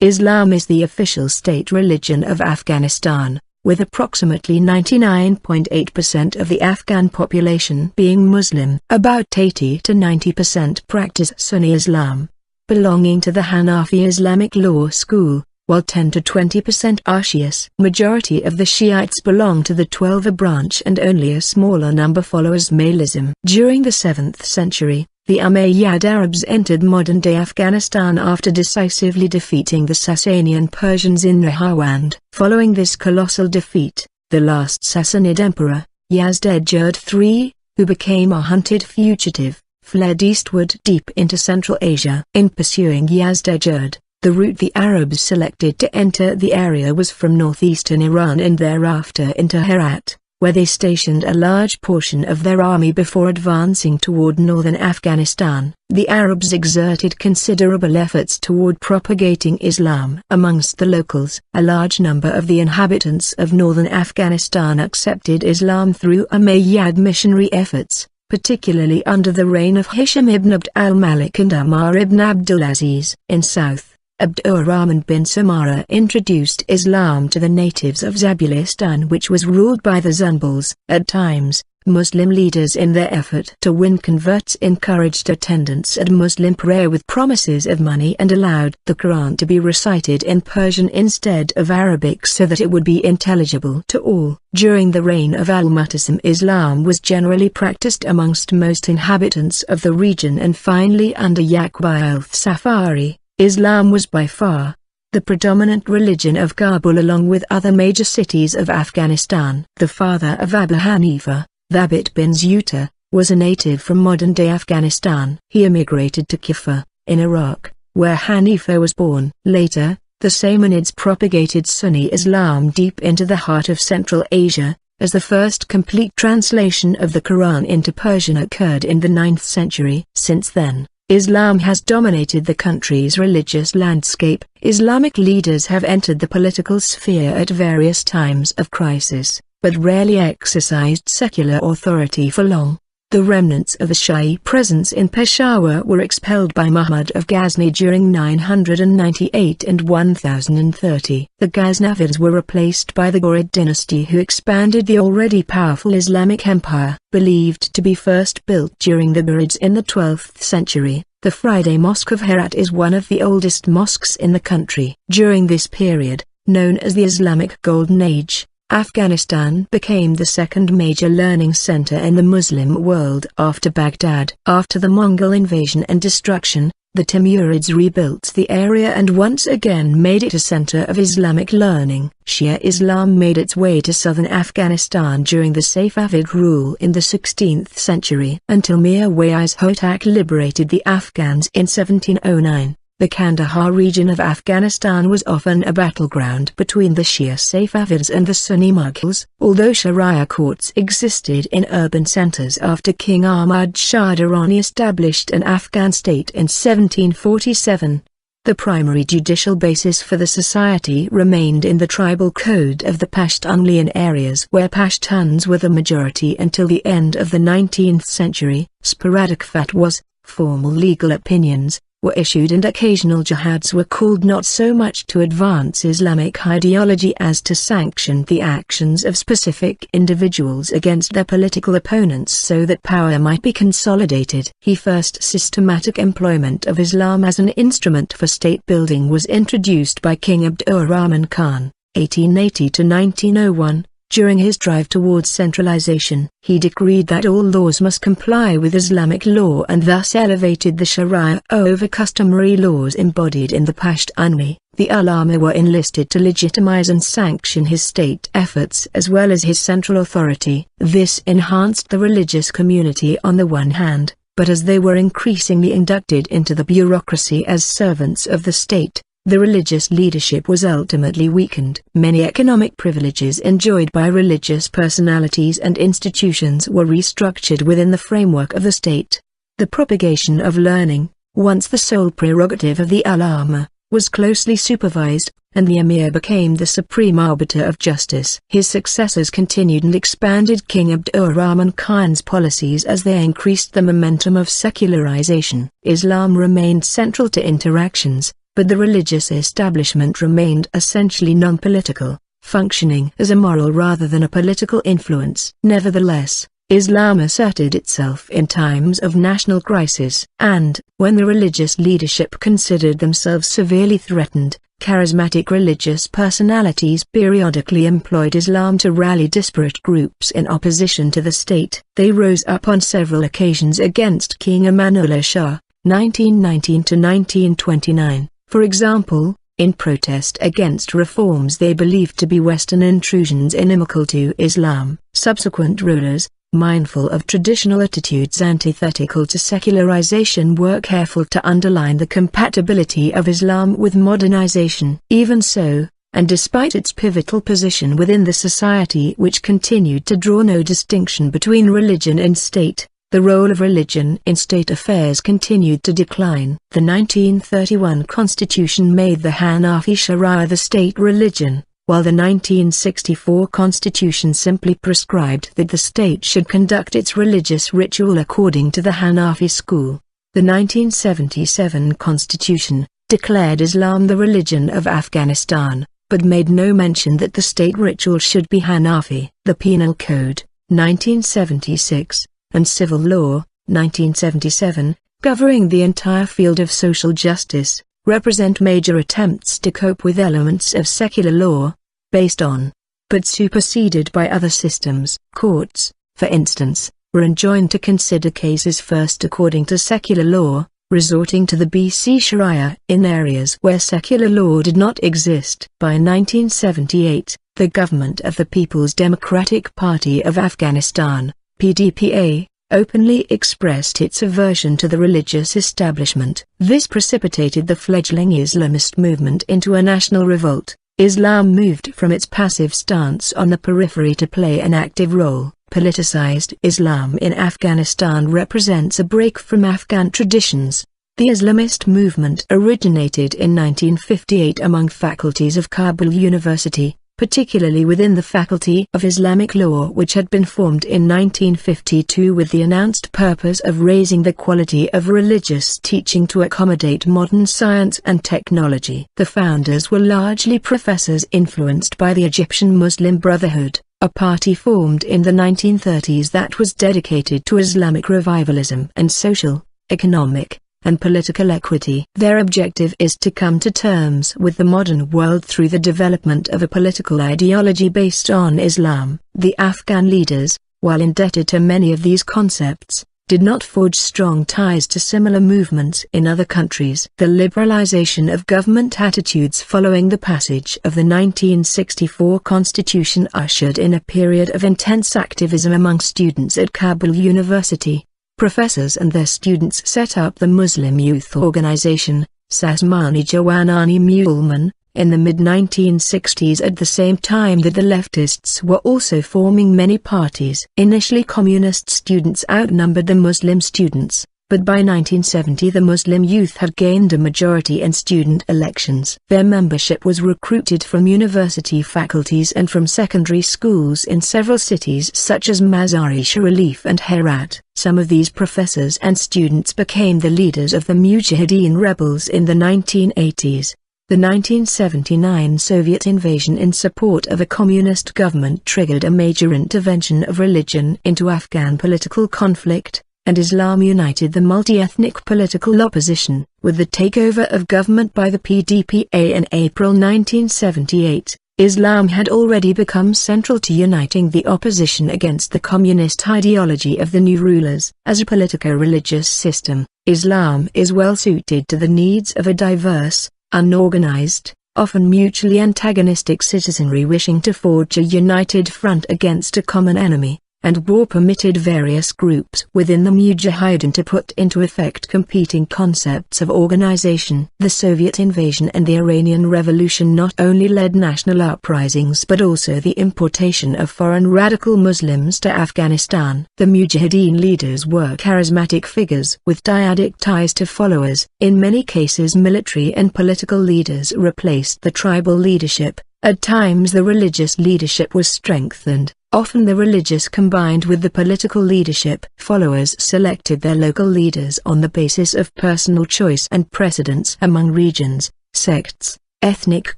Islam is the official state religion of Afghanistan, with approximately 99.8% of the Afghan population being Muslim. About 80 to 90% practice Sunni Islam, belonging to the Hanafi Islamic law school, while 10 to 20% are Shias. Majority of the Shiites belong to the Twelver branch and only a smaller number follow Ismailism. During the 7th century, the Umayyad Arabs entered modern-day Afghanistan after decisively defeating the Sasanian Persians in Nahawand. Following this colossal defeat, the last Sassanid emperor, Yazdegerd III, who became a hunted fugitive, fled eastward deep into Central Asia. In pursuing Yazdegerd, the route the Arabs selected to enter the area was from northeastern Iran and thereafter into Herat, where they stationed a large portion of their army before advancing toward northern Afghanistan. The Arabs exerted considerable efforts toward propagating Islam amongst the locals. A large number of the inhabitants of northern Afghanistan accepted Islam through Umayyad missionary efforts, particularly under the reign of Hisham ibn Abd al-Malik and Umar ibn Abdulaziz. In South, Abdur-Rahman bin Samara introduced Islam to the natives of Zabulistan, which was ruled by the Zunbals. At times, Muslim leaders in their effort to win converts encouraged attendance at Muslim prayer with promises of money and allowed the Quran to be recited in Persian instead of Arabic so that it would be intelligible to all. During the reign of Al-Mu'tasim, Islam was generally practiced amongst most inhabitants of the region, and finally under Yaqub al-Safari, Islam was by far the predominant religion of Kabul along with other major cities of Afghanistan. The father of Abu Hanifa, Thabit bin Zuta, was a native from modern-day Afghanistan. He immigrated to Kufa, in Iraq, where Hanifa was born. Later, the Samanids propagated Sunni Islam deep into the heart of Central Asia, as the first complete translation of the Quran into Persian occurred in the 9th century. Since then, Islam has dominated the country's religious landscape. Islamic leaders have entered the political sphere at various times of crisis, but rarely exercised secular authority for long. The remnants of a Shi'i presence in Peshawar were expelled by Muhammad of Ghazni during 998 and 1030. The Ghaznavids were replaced by the Ghurid dynasty, who expanded the already powerful Islamic empire. Believed to be first built during the Ghurids in the 12th century, the Friday Mosque of Herat is one of the oldest mosques in the country. During this period, known as the Islamic Golden Age, Afghanistan became the second major learning center in the Muslim world after Baghdad. After the Mongol invasion and destruction, the Timurids rebuilt the area and once again made it a center of Islamic learning. Shia Islam made its way to southern Afghanistan during the Safavid rule in the 16th century. Until Mir Waiz Hotak liberated the Afghans in 1709. The Kandahar region of Afghanistan was often a battleground between the Shia Safavids and the Sunni Mughals. Although Sharia courts existed in urban centers after King Ahmad Shah Durrani established an Afghan state in 1747, the primary judicial basis for the society remained in the tribal code of the Pashtunlian areas, where Pashtuns were the majority until the end of the 19th century. Sporadic fatwas, formal legal opinions, were issued and occasional jihads were called, not so much to advance Islamic ideology as to sanction the actions of specific individuals against their political opponents so that power might be consolidated. The first systematic employment of Islam as an instrument for state building was introduced by King Abdur-Rahman Khan, 1880 to 1901. During his drive towards centralization, he decreed that all laws must comply with Islamic law and thus elevated the Sharia over customary laws embodied in the Pashtunli. The ulama were enlisted to legitimize and sanction his state efforts as well as his central authority. This enhanced the religious community on the one hand, but as they were increasingly inducted into the bureaucracy as servants of the state, the religious leadership was ultimately weakened. Many economic privileges enjoyed by religious personalities and institutions were restructured within the framework of the state. The propagation of learning, once the sole prerogative of the ulama, was closely supervised, and the emir became the supreme arbiter of justice. His successors continued and expanded King Abdur-Rahman Khan's policies as they increased the momentum of secularization. Islam remained central to interactions, but the religious establishment remained essentially non-political, functioning as a moral rather than a political influence. Nevertheless, Islam asserted itself in times of national crisis, and, when the religious leadership considered themselves severely threatened, charismatic religious personalities periodically employed Islam to rally disparate groups in opposition to the state. They rose up on several occasions against King Amanullah Shah, 1919–1929, for example, in protest against reforms they believed to be Western intrusions inimical to Islam. Subsequent rulers, mindful of traditional attitudes antithetical to secularization, were careful to underline the compatibility of Islam with modernization. Even so, and despite its pivotal position within the society which continued to draw no distinction between religion and state, the role of religion in state affairs continued to decline. The 1931 Constitution made the Hanafi Sharia the state religion, while the 1964 Constitution simply prescribed that the state should conduct its religious ritual according to the Hanafi school. The 1977 Constitution declared Islam the religion of Afghanistan, but made no mention that the state ritual should be Hanafi. The Penal Code, 1976, and Civil Law, 1977, governing the entire field of social justice, represent major attempts to cope with elements of secular law, based on, but superseded by other systems. Courts, for instance, were enjoined to consider cases first according to secular law, resorting to the BC Sharia in areas where secular law did not exist. By 1978, the government of the People's Democratic Party of Afghanistan, PDPA, openly expressed its aversion to the religious establishment. This precipitated the fledgling Islamist movement into a national revolt. Islam moved from its passive stance on the periphery to play an active role. Politicized Islam in Afghanistan represents a break from Afghan traditions. The Islamist movement originated in 1958 among faculties of Kabul University, particularly within the Faculty of Islamic Law, which had been formed in 1952 with the announced purpose of raising the quality of religious teaching to accommodate modern science and technology. The founders were largely professors influenced by the Egyptian Muslim Brotherhood, a party formed in the 1930s that was dedicated to Islamic revivalism and social, economic, and political equity. Their objective is to come to terms with the modern world through the development of a political ideology based on Islam. The Afghan leaders, while indebted to many of these concepts, did not forge strong ties to similar movements in other countries. The liberalization of government attitudes following the passage of the 1964 Constitution ushered in a period of intense activism among students at Kabul University. Professors and their students set up the Muslim Youth Organization, Sasmani Jawanani Mulman, in the mid-1960s at the same time that the leftists were also forming many parties. Initially communist students outnumbered the Muslim students, but by 1970 the Muslim youth had gained a majority in student elections. Their membership was recruited from university faculties and from secondary schools in several cities such as Mazar-e-Sharif and Herat. Some of these professors and students became the leaders of the Mujahideen rebels in the 1980s. The 1979 Soviet invasion in support of a communist government triggered a major intervention of religion into Afghan political conflict, and Islam united the multi-ethnic political opposition. With the takeover of government by the PDPA in April 1978, Islam had already become central to uniting the opposition against the communist ideology of the new rulers. As a politico-religious system, Islam is well suited to the needs of a diverse, unorganized, often mutually antagonistic citizenry wishing to forge a united front against a common enemy, and war permitted various groups within the Mujahideen to put into effect competing concepts of organization. The Soviet invasion and the Iranian Revolution not only led national uprisings but also the importation of foreign radical Muslims to Afghanistan. The Mujahideen leaders were charismatic figures with dyadic ties to followers. In many cases military and political leaders replaced the tribal leadership. At times the religious leadership was strengthened. Often the religious combined with the political leadership. Followers selected their local leaders on the basis of personal choice and precedence among regions, sects, ethnic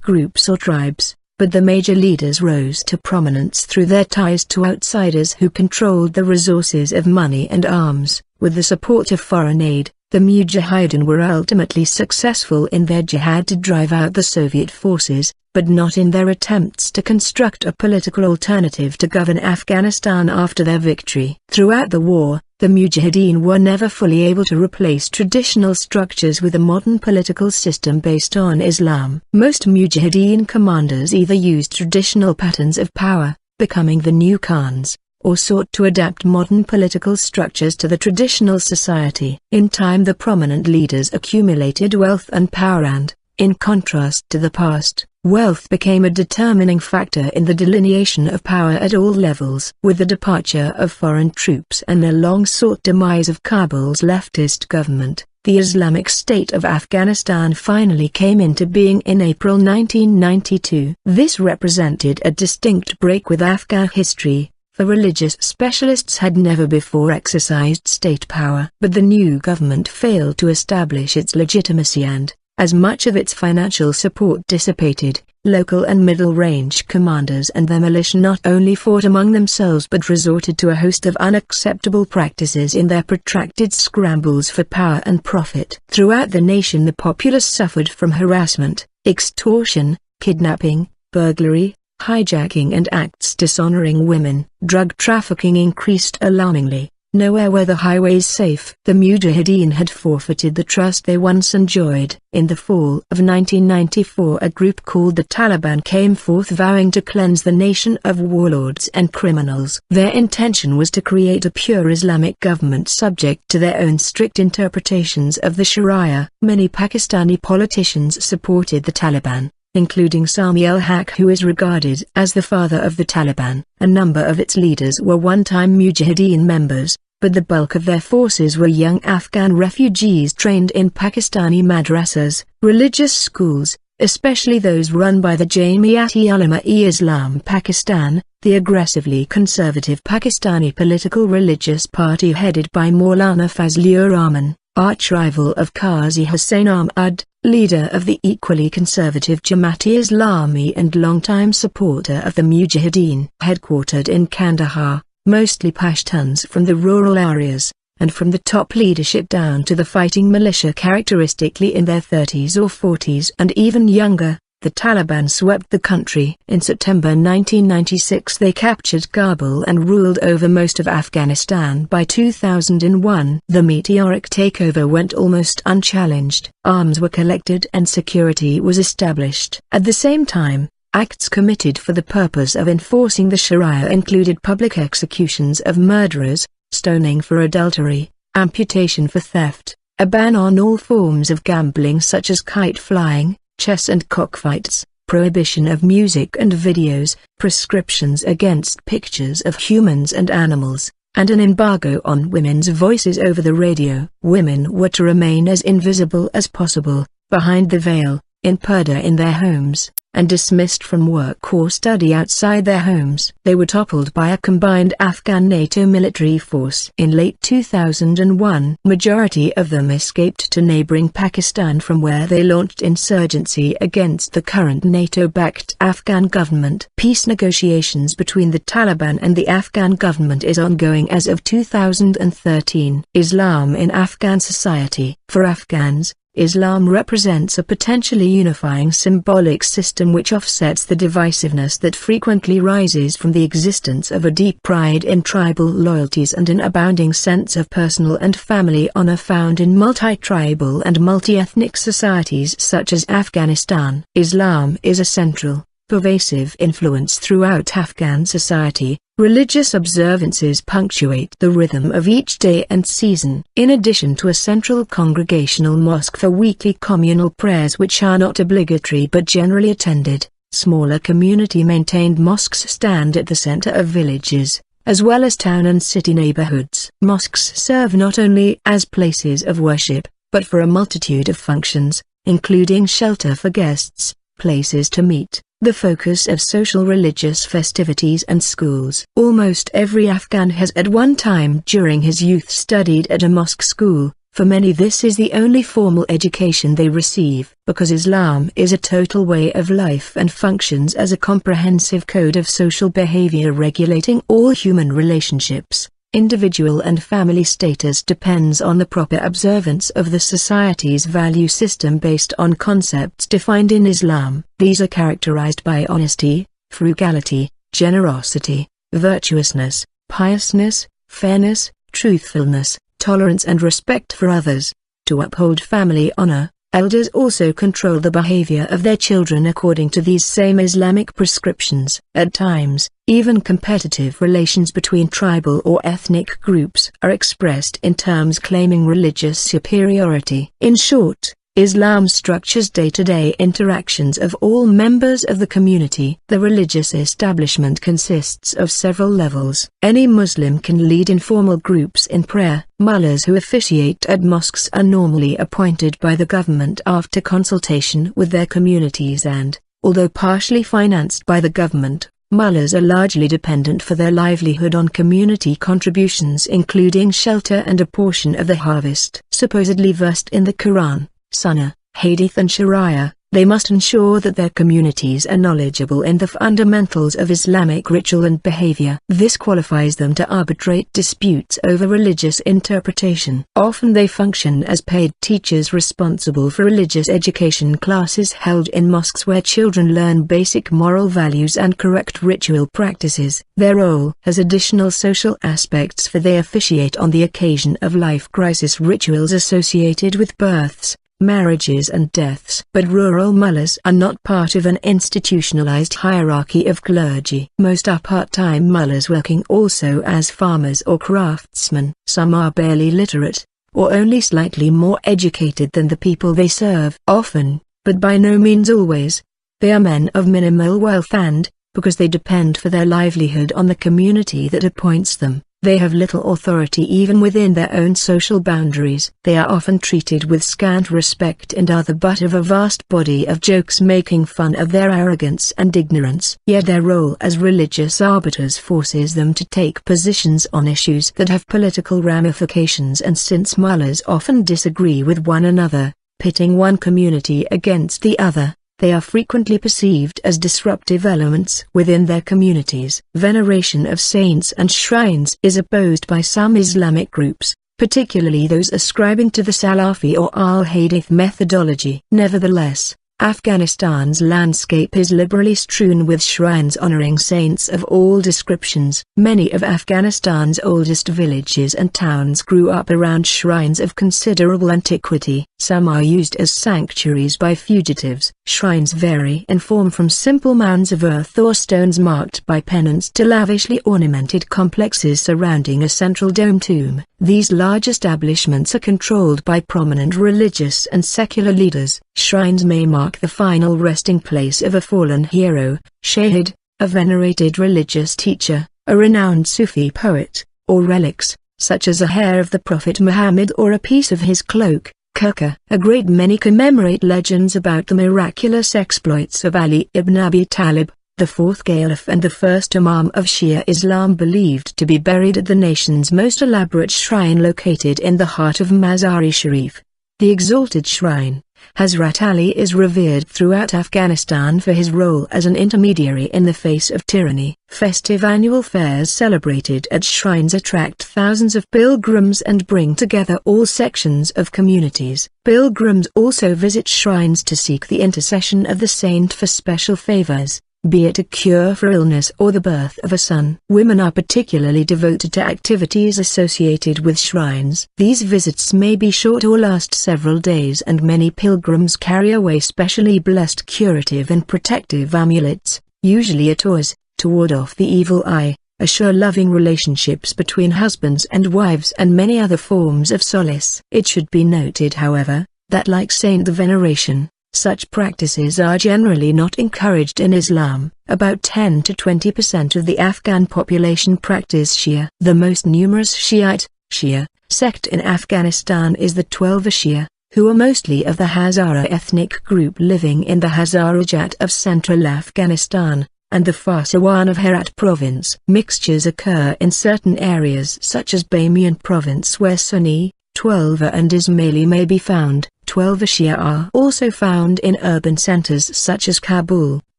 groups or tribes, but the major leaders rose to prominence through their ties to outsiders who controlled the resources of money and arms. With the support of foreign aid, the Mujahideen were ultimately successful in their jihad to drive out the Soviet forces, but not in their attempts to construct a political alternative to govern Afghanistan after their victory. Throughout the war, the Mujahideen were never fully able to replace traditional structures with a modern political system based on Islam. Most Mujahideen commanders either used traditional patterns of power, becoming the new Khans, or sought to adapt modern political structures to the traditional society. In time, the prominent leaders accumulated wealth and power and, in contrast to the past, wealth became a determining factor in the delineation of power at all levels. With the departure of foreign troops and the long-sought demise of Kabul's leftist government, the Islamic State of Afghanistan finally came into being in April 1992. This represented a distinct break with Afghan history, for religious specialists had never before exercised state power. But the new government failed to establish its legitimacy and, as much of its financial support dissipated, local and middle-range commanders and their militia not only fought among themselves but resorted to a host of unacceptable practices in their protracted scrambles for power and profit. Throughout the nation, the populace suffered from harassment, extortion, kidnapping, burglary, hijacking and acts dishonoring women. Drug trafficking increased alarmingly. Nowhere were the highways safe. The Mujahideen had forfeited the trust they once enjoyed. In the fall of 1994, a group called the Taliban came forth vowing to cleanse the nation of warlords and criminals. Their intention was to create a pure Islamic government subject to their own strict interpretations of the Sharia. Many Pakistani politicians supported the Taliban, including Sami ul-Haq, who is regarded as the father of the Taliban. A number of its leaders were one-time Mujahideen members, but the bulk of their forces were young Afghan refugees trained in Pakistani madrasas, religious schools, especially those run by the Jamiat-e Islam Pakistan, the aggressively conservative Pakistani political religious party headed by Maulana Fazlur Rahman, arch-rival of Qazi Hussain Ahmad, leader of the equally conservative Jamaat-e-Islami and longtime supporter of the Mujahideen. Headquartered in Kandahar, mostly Pashtuns from the rural areas, and from the top leadership down to the fighting militia characteristically in their 30s or 40s and even younger, the Taliban swept the country. In September 1996 they captured Kabul and ruled over most of Afghanistan. By 2001 the meteoric takeover went almost unchallenged. Arms were collected and security was established. At the same time, acts committed for the purpose of enforcing the Sharia included public executions of murderers, stoning for adultery, amputation for theft, a ban on all forms of gambling such as kite flying, chess and cockfights, prohibition of music and videos, prescriptions against pictures of humans and animals, and an embargo on women's voices over the radio. Women were to remain as invisible as possible, behind the veil, in purdah in their homes, and dismissed from work or study outside their homes. They were toppled by a combined Afghan-NATO military force. In late 2001, majority of them escaped to neighboring Pakistan, from where they launched insurgency against the current NATO-backed Afghan government. Peace negotiations between the Taliban and the Afghan government is ongoing as of 2013. Islam in Afghan society. For Afghans, Islam represents a potentially unifying symbolic system which offsets the divisiveness that frequently rises from the existence of a deep pride in tribal loyalties and an abounding sense of personal and family honor found in multi-tribal and multi-ethnic societies such as Afghanistan. Islam is a central, pervasive influence throughout Afghan society. Religious observances punctuate the rhythm of each day and season. In addition to a central congregational mosque for weekly communal prayers which are not obligatory but generally attended, smaller community-maintained mosques stand at the center of villages, as well as town and city neighborhoods. Mosques serve not only as places of worship, but for a multitude of functions, including shelter for guests, places to meet, the focus of social religious festivities and schools. Almost every Afghan has at one time during his youth studied at a mosque school, For many this is the only formal education they receive. Because Islam is a total way of life and functions as a comprehensive code of social behavior regulating all human relationships, individual and family status depends on the proper observance of the society's value system based on concepts defined in Islam. These are characterized by honesty, frugality, generosity, virtuousness, piousness, fairness, truthfulness, tolerance and respect for others. To uphold family honor, elders also control the behavior of their children according to these same Islamic prescriptions. At times, even competitive relations between tribal or ethnic groups are expressed in terms claiming religious superiority. In short, Islam structures day-to-day interactions of all members of the community. The religious establishment consists of several levels. Any Muslim can lead informal groups in prayer. Mullahs who officiate at mosques are normally appointed by the government after consultation with their communities and, although partially financed by the government, mullahs are largely dependent for their livelihood on community contributions including shelter and a portion of the harvest. Supposedly versed in the Quran, Sunnah, Hadith and Sharia, they must ensure that their communities are knowledgeable in the fundamentals of Islamic ritual and behavior. This qualifies them to arbitrate disputes over religious interpretation. Often they function as paid teachers responsible for religious education classes held in mosques where children learn basic moral values and correct ritual practices. Their role has additional social aspects, for they officiate on the occasion of life crisis rituals associated with births, marriages and deaths. But rural mullahs are not part of an institutionalized hierarchy of clergy. Most are part-time mullahs working also as farmers or craftsmen. Some are barely literate, or only slightly more educated than the people they serve. Often, but by no means always, they are men of minimal wealth and, because they depend for their livelihood on the community that appoints them, they have little authority even within their own social boundaries. They are often treated with scant respect and are the butt of a vast body of jokes making fun of their arrogance and ignorance. Yet their role as religious arbiters forces them to take positions on issues that have political ramifications, and since mullahs often disagree with one another, pitting one community against the other, they are frequently perceived as disruptive elements within their communities. Veneration of saints and shrines is opposed by some Islamic groups, particularly those ascribing to the Salafi or Al-Hadith methodology. Nevertheless, Afghanistan's landscape is liberally strewn with shrines honoring saints of all descriptions. Many of Afghanistan's oldest villages and towns grew up around shrines of considerable antiquity. Some are used as sanctuaries by fugitives. Shrines vary in form from simple mounds of earth or stones marked by pennants to lavishly ornamented complexes surrounding a central dome tomb. These large establishments are controlled by prominent religious and secular leaders. Shrines may mark the final resting place of a fallen hero, shahid, a venerated religious teacher, a renowned Sufi poet, or relics, such as a hair of the Prophet Muhammad or a piece of his cloak. Kirka. A great many commemorate legends about the miraculous exploits of Ali ibn Abi Talib, the fourth caliph and the first imam of Shia Islam, believed to be buried at the nation's most elaborate shrine located in the heart of Mazar-e-Sharif. The exalted shrine, Hazrat Ali, is revered throughout Afghanistan for his role as an intermediary in the face of tyranny. Festive annual fairs celebrated at shrines attract thousands of pilgrims and bring together all sections of communities. Pilgrims also visit shrines to seek the intercession of the saint for special favors, be it a cure for illness or the birth of a son. Women are particularly devoted to activities associated with shrines. These visits may be short or last several days, and many pilgrims carry away specially blessed curative and protective amulets, usually ators, to ward off the evil eye, assure loving relationships between husbands and wives, and many other forms of solace. It should be noted, however, that like saint veneration, such practices are generally not encouraged in Islam. About 10 to 20% of the Afghan population practice Shia. The most numerous Shiite, Shia, sect in Afghanistan is the Twelver Shia, who are mostly of the Hazara ethnic group living in the Hazarajat of central Afghanistan, and the Farsawan of Herat province. Mixtures occur in certain areas such as Bamiyan province where Sunni, Twelver and Ismaili may be found. Twelver Shia are also found in urban centers such as Kabul,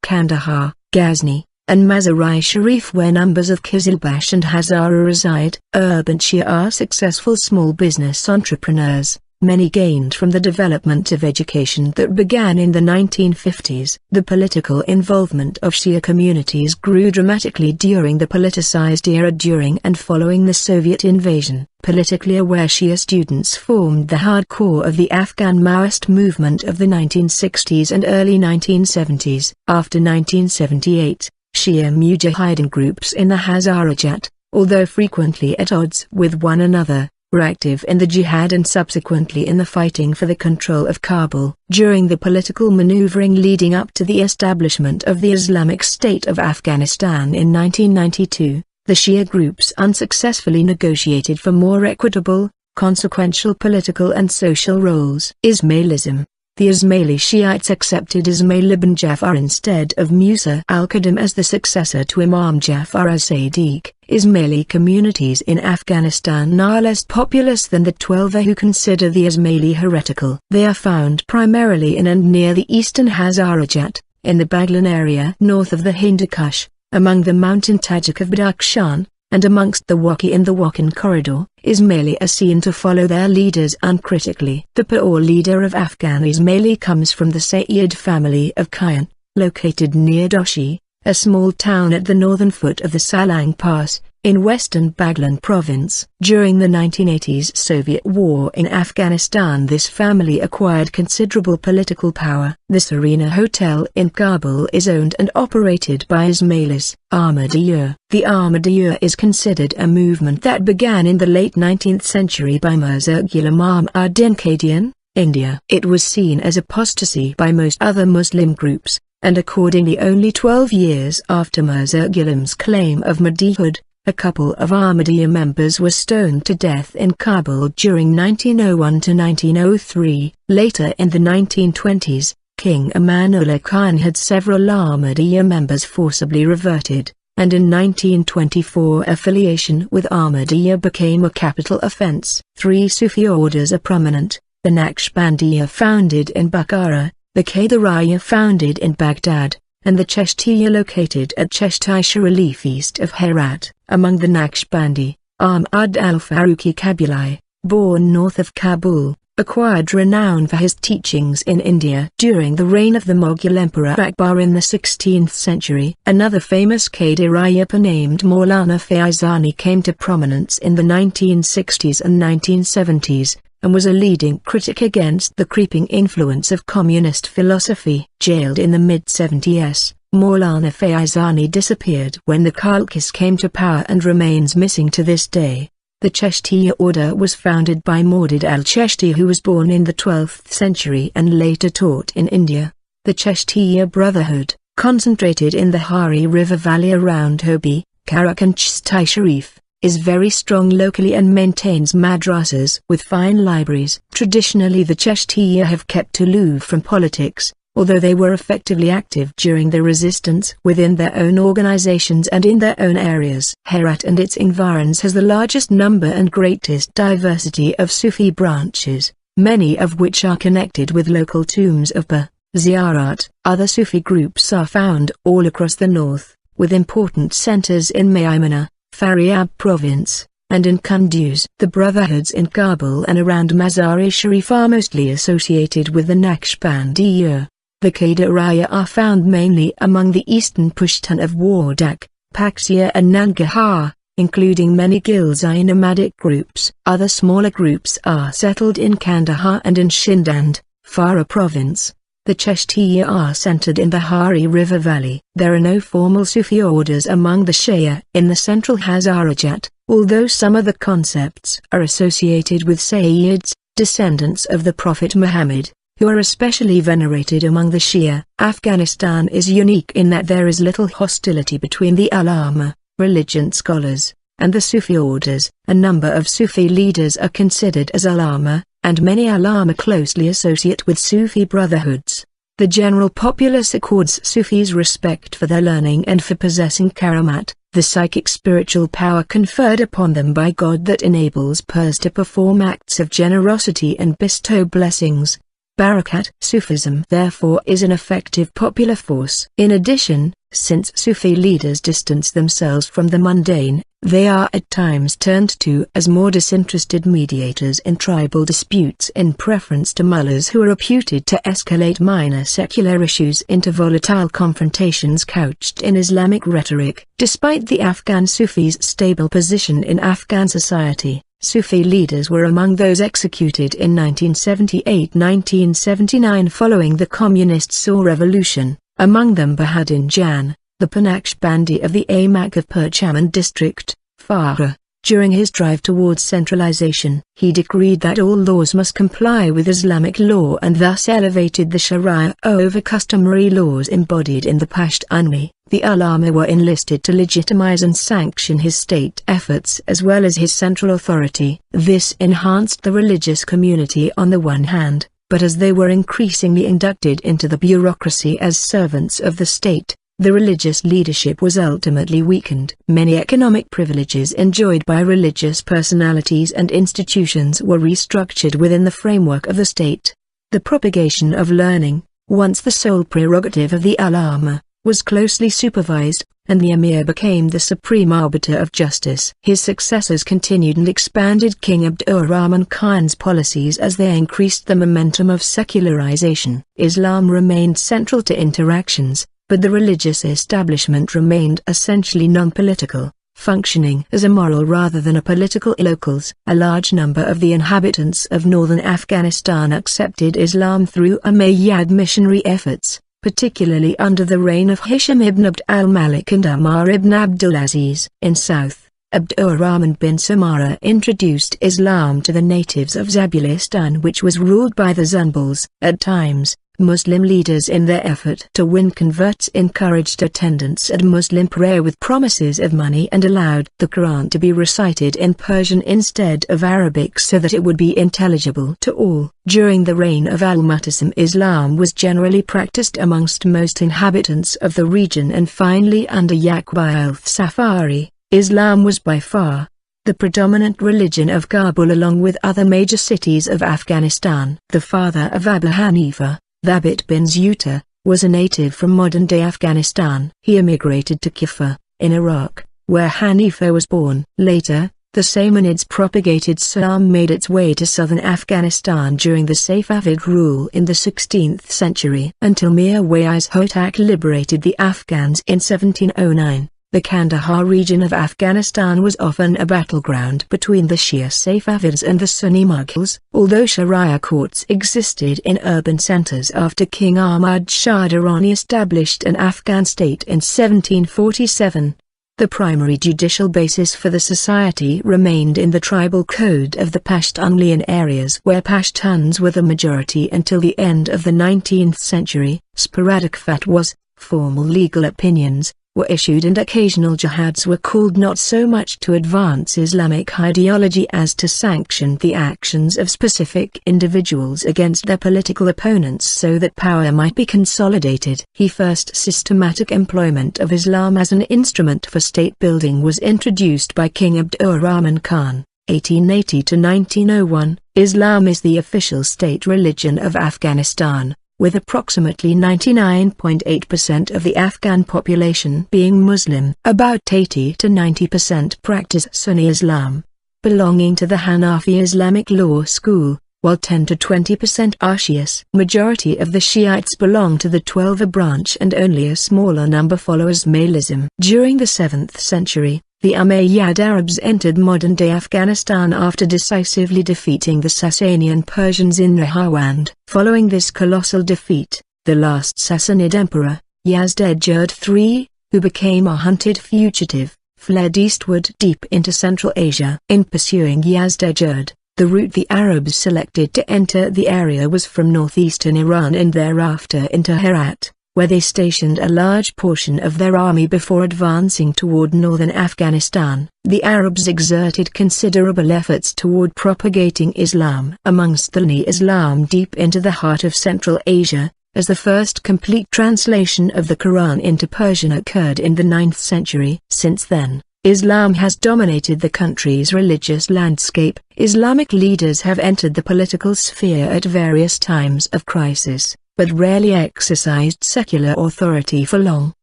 Kandahar, Ghazni, and Mazar-i-Sharif, where numbers of Qizilbash and Hazara reside. Urban Shia are successful small business entrepreneurs, many gained from the development of education that began in the 1950s. The political involvement of Shia communities grew dramatically during the politicized era during and following the Soviet invasion. Politically aware Shia students formed the hardcore of the Afghan Maoist movement of the 1960s and early 1970s. After 1978, Shia Mujahideen groups in the Hazarajat, although frequently at odds with one another, were active in the jihad and subsequently in the fighting for the control of Kabul. During the political maneuvering leading up to the establishment of the Islamic State of Afghanistan in 1992, the Shia groups unsuccessfully negotiated for more equitable, consequential political and social roles. Ismailism. The Ismaili Shiites accepted Ismail ibn Jafar instead of Musa al-Qadhim as the successor to Imam Jafar as-Sadiq. Ismaili communities in Afghanistan are less populous than the Twelver, who consider the Ismaili heretical. They are found primarily in and near the eastern Hazarajat, in the Baghlan area north of the Hindu Kush, among the mountain Tajik of Badakhshan, and amongst the Waki in the Wakhan corridor. Ismaili are seen to follow their leaders uncritically. The Paur leader of Afghan Ismaili comes from the Sayyid family of Kayan, located near Doshi, a small town at the northern foot of the Salang Pass, in western Baghlan province. During the 1980s Soviet war in Afghanistan, this family acquired considerable political power. The Serena Hotel in Kabul is owned and operated by Ismailis. Ahmadiyya. The Ahmadiyya is considered a movement that began in the late 19th century by Mirza Ghulam Ahmad in Qadian, India. It was seen as apostasy by most other Muslim groups, and accordingly only 12 years after Mirza Ghulam's claim of Mahdihood, a couple of Ahmadiyya members were stoned to death in Kabul during 1901 to 1903. Later in the 1920s, King Amanullah Khan had several Ahmadiyya members forcibly reverted, and in 1924 affiliation with Ahmadiyya became a capital offense. 3 Sufi orders are prominent: the Naqshbandiyya founded in Bukhara, the Qadiriyya founded in Baghdad, and the Chashtiya located at Cheshti-Sharif east of Herat. Among the Naqshbandi, Ahmad al-Faruqi Kabuli, born north of Kabul, acquired renown for his teachings in India during the reign of the Mughal Emperor Akbar in the 16th century. Another famous Qadiriyya named Maulana Faizani came to prominence in the 1960s and 1970s, and was a leading critic against the creeping influence of communist philosophy. Jailed in the mid-70s, Maulana Faizani disappeared when the Khalqis came to power and remains missing to this day. The Chashtiya order was founded by Maudud al-Chashti, who was born in the 12th century and later taught in India. The Chashtiya Brotherhood, concentrated in the Hari River Valley around Hobi, Karak and Chashti-Sharif, is very strong locally and maintains madrasas with fine libraries. Traditionally the Chashtiya have kept aloof from politics, although they were effectively active during the resistance within their own organizations and in their own areas. Herat and its environs has the largest number and greatest diversity of Sufi branches, many of which are connected with local tombs of ziyarat. Other Sufi groups are found all across the north, with important centers in Maimana, Faryab province, and in Kunduz. The brotherhoods in Kabul and around Mazar-i-Sharif are mostly associated with the Naqshbandiyya. The Qadiriyya are found mainly among the eastern Pushtun of Wardak, Paksia and Nangarhar, including many Ghilzai nomadic groups. Other smaller groups are settled in Kandahar and in Shindand, Farah province. The Chashtiya are centered in the Hari River Valley. There are no formal Sufi orders among the Shia in the central Hazarajat, although some of the concepts are associated with Sayyids, descendants of the Prophet Muhammad, who are especially venerated among the Shia. Afghanistan is unique in that there is little hostility between the ulama, religion scholars, and the Sufi orders. A number of Sufi leaders are considered as ulama, and many ulama closely associate with Sufi brotherhoods. The general populace accords Sufis respect for their learning and for possessing karamat, the psychic spiritual power conferred upon them by God that enables Purs to perform acts of generosity and bestow blessings. Barakat Sufism therefore is an effective popular force. In addition, since Sufi leaders distance themselves from the mundane, they are at times turned to as more disinterested mediators in tribal disputes in preference to mullahs who are reputed to escalate minor secular issues into volatile confrontations couched in Islamic rhetoric. Despite the Afghan Sufis' stable position in Afghan society, Sufi leaders were among those executed in 1978-1979 following the Communist Saur Revolution, among them Bahaduddin Jan, the Panakshbandi of the Amak of Purchaman district, Farah. During his drive towards centralization, he decreed that all laws must comply with Islamic law and thus elevated the Sharia over customary laws embodied in the Pashtuni. The ulama were enlisted to legitimize and sanction his state efforts as well as his central authority. This enhanced the religious community on the one hand, but as they were increasingly inducted into the bureaucracy as servants of the state, the religious leadership was ultimately weakened. Many economic privileges enjoyed by religious personalities and institutions were restructured within the framework of the state. The propagation of learning, once the sole prerogative of the ulama, was closely supervised, and the emir became the supreme arbiter of justice. His successors continued and expanded King Abdur-Rahman Khan's policies as they increased the momentum of secularization. Islam remained central to interactions, but the religious establishment remained essentially non-political, functioning as a moral rather than a political locals. A large number of the inhabitants of northern Afghanistan accepted Islam through Umayyad missionary efforts, particularly under the reign of Hisham ibn Abd al-Malik and Umar ibn Abdulaziz. In South, Abdur-Rahman bin Samara introduced Islam to the natives of Zabulistan, which was ruled by the Zunbals. At times, Muslim leaders in their effort to win converts encouraged attendance at Muslim prayer with promises of money and allowed the Quran to be recited in Persian instead of Arabic so that it would be intelligible to all. During the reign of al-Mu'tasim, Islam was generally practiced amongst most inhabitants of the region, and finally under Yaqub al-Safari, Islam was by far the predominant religion of Kabul along with other major cities of Afghanistan. The father of Abu Hanifa, Thabit bin Zuta, was a native from modern-day Afghanistan. He emigrated to Kufa, in Iraq, where Hanifa was born. Later, the Samanids propagated Islam made its way to southern Afghanistan during the Safavid rule in the 16th century. Until Mir Waiz Hotak liberated the Afghans in 1709. The Kandahar region of Afghanistan was often a battleground between the Shia Safavids and the Sunni Mughals. Although Sharia courts existed in urban centers after King Ahmad Shah Durrani established an Afghan state in 1747, the primary judicial basis for the society remained in the tribal code of the Pashtunian areas where Pashtuns were the majority until the end of the 19th century. Sporadic fatwas, formal legal opinions, were issued and occasional jihads were called, not so much to advance Islamic ideology as to sanction the actions of specific individuals against their political opponents so that power might be consolidated. The first systematic employment of Islam as an instrument for state building was introduced by King Abdur-Rahman Khan, 1880 to 1901. Islam is the official state religion of Afghanistan, with approximately 99.8% of the Afghan population being Muslim. About 80 to 90% practice Sunni Islam, belonging to the Hanafi Islamic law school, while 10 to 20% are Shias. Majority of the Shiites belong to the Twelver branch and only a smaller number follow Ismailism. During the 7th century, the Umayyad Arabs entered modern-day Afghanistan after decisively defeating the Sasanian Persians in Nahawand. Following this colossal defeat, the last Sassanid emperor, Yazdegerd III, who became a hunted fugitive, fled eastward deep into Central Asia. In pursuing Yazdegerd, the route the Arabs selected to enter the area was from northeastern Iran and thereafter into Herat, where they stationed a large portion of their army before advancing toward northern Afghanistan. The Arabs exerted considerable efforts toward propagating Islam amongst the Sunni Islam deep into the heart of Central Asia, as the first complete translation of the Quran into Persian occurred in the 9th century. Since then, Islam has dominated the country's religious landscape. Islamic leaders have entered the political sphere at various times of crisis, but rarely exercised secular authority for long.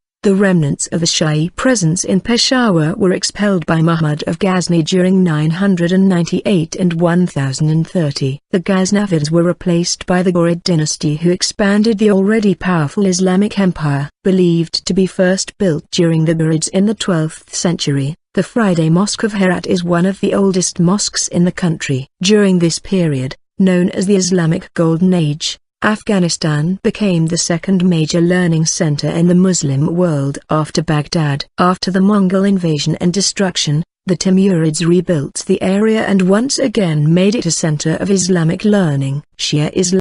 The remnants of the Shahi presence in Peshawar were expelled by Muhammad of Ghazni during 998 and 1030. The Ghaznavids were replaced by the Ghurid dynasty, who expanded the already powerful Islamic empire. Believed to be first built during the Ghurids in the 12th century, the Friday Mosque of Herat is one of the oldest mosques in the country. During this period, known as the Islamic Golden Age, Afghanistan became the second major learning center in the Muslim world after Baghdad. After the Mongol invasion and destruction, the Timurids rebuilt the area and once again made it a center of Islamic learning. Shia Islam